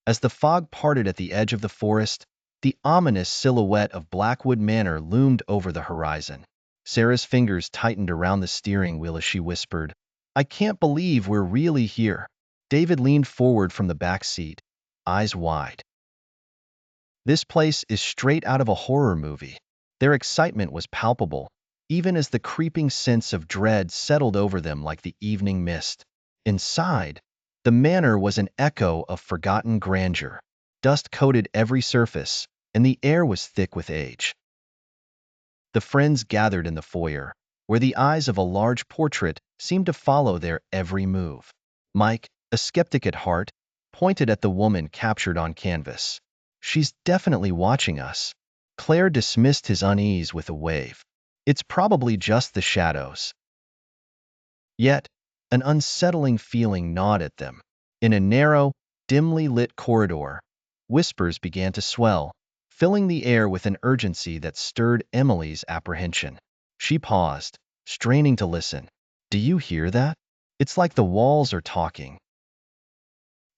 As the fog parted at the edge of the forest, the ominous silhouette of Blackwood Manor loomed over the horizon. Sarah's fingers tightened around the steering wheel as she whispered, "I can't believe we're really here." David leaned forward from the back seat, eyes wide. This place is straight out of a horror movie. Their excitement was palpable, even as the creeping sense of dread settled over them like the evening mist. Inside, the manor was an echo of forgotten grandeur. Dust coated every surface, and the air was thick with age. The friends gathered in the foyer, where the eyes of a large portrait seemed to follow their every move. Mike, a skeptic at heart, pointed at the woman captured on canvas. "She's definitely watching us." Claire dismissed his unease with a wave. "It's probably just the shadows." Yet, an unsettling feeling gnawed at them. In a narrow, dimly lit corridor, whispers began to swell, filling the air with an urgency that stirred Emily's apprehension. She paused, straining to listen. "Do you hear that? It's like the walls are talking."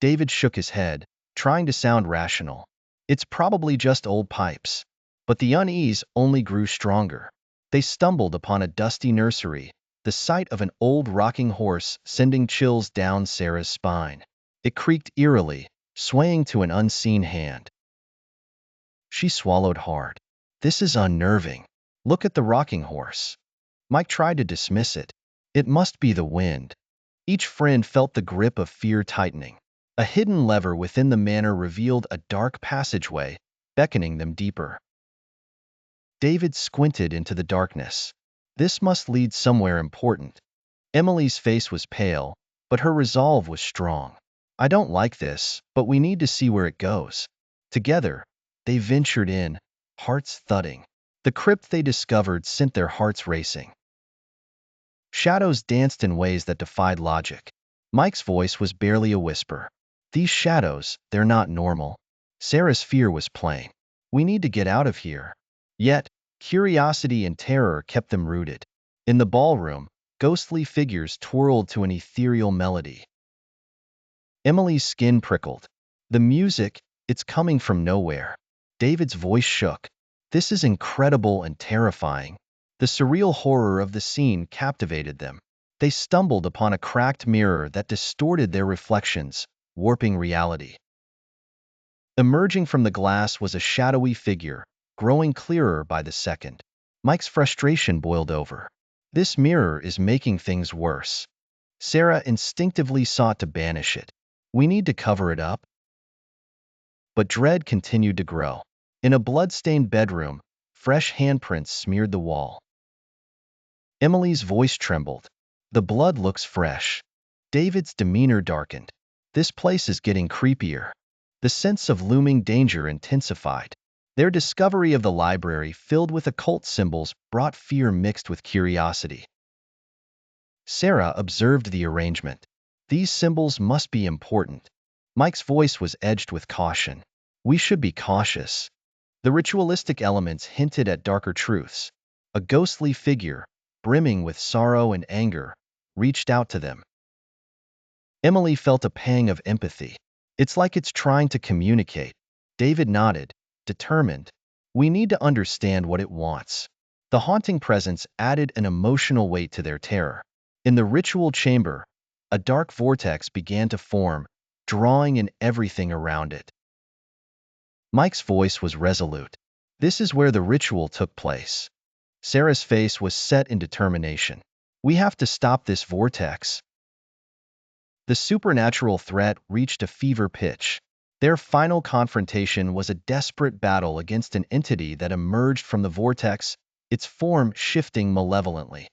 David shook his head, trying to sound rational. "It's probably just old pipes." But the unease only grew stronger. They stumbled upon a dusty nursery, the sight of an old rocking horse sending chills down Sarah's spine. It creaked eerily, swaying to an unseen hand. She swallowed hard. "This is unnerving. Look at the rocking horse." Mike tried to dismiss it. "It must be the wind." Each friend felt the grip of fear tightening. A hidden lever within the manor revealed a dark passageway, beckoning them deeper. David squinted into the darkness. This must lead somewhere important. Emily's face was pale, but her resolve was strong. "I don't like this, but we need to see where it goes." Together, they ventured in, hearts thudding. The crypt they discovered sent their hearts racing. Shadows danced in ways that defied logic. Mike's voice was barely a whisper. "These shadows, they're not normal." Sarah's fear was plain. "We need to get out of here." Yet, curiosity and terror kept them rooted. In the ballroom, ghostly figures twirled to an ethereal melody. Emily's skin prickled. "The music, it's coming from nowhere." David's voice shook. "This is incredible and terrifying." The surreal horror of the scene captivated them. They stumbled upon a cracked mirror that distorted their reflections, warping reality. Emerging from the glass was a shadowy figure, growing clearer by the second. Mike's frustration boiled over. "This mirror is making things worse." Sarah instinctively sought to banish it. "We need to cover it up." But dread continued to grow. In a blood-stained bedroom, fresh handprints smeared the wall. Emily's voice trembled. "The blood looks fresh." David's demeanor darkened. "This place is getting creepier." The sense of looming danger intensified. Their discovery of the library filled with occult symbols brought fear mixed with curiosity. Sarah observed the arrangement. "These symbols must be important." Mike's voice was edged with caution. "We should be cautious." The ritualistic elements hinted at darker truths. A ghostly figure, brimming with sorrow and anger, reached out to them. Emily felt a pang of empathy. "It's like it's trying to communicate." David nodded, determined. "We need to understand what it wants." The haunting presence added an emotional weight to their terror. In the ritual chamber, a dark vortex began to form, drawing in everything around it. Mike's voice was resolute. "This is where the ritual took place." Sarah's face was set in determination. "We have to stop this vortex." The supernatural threat reached a fever pitch. Their final confrontation was a desperate battle against an entity that emerged from the vortex, its form shifting malevolently.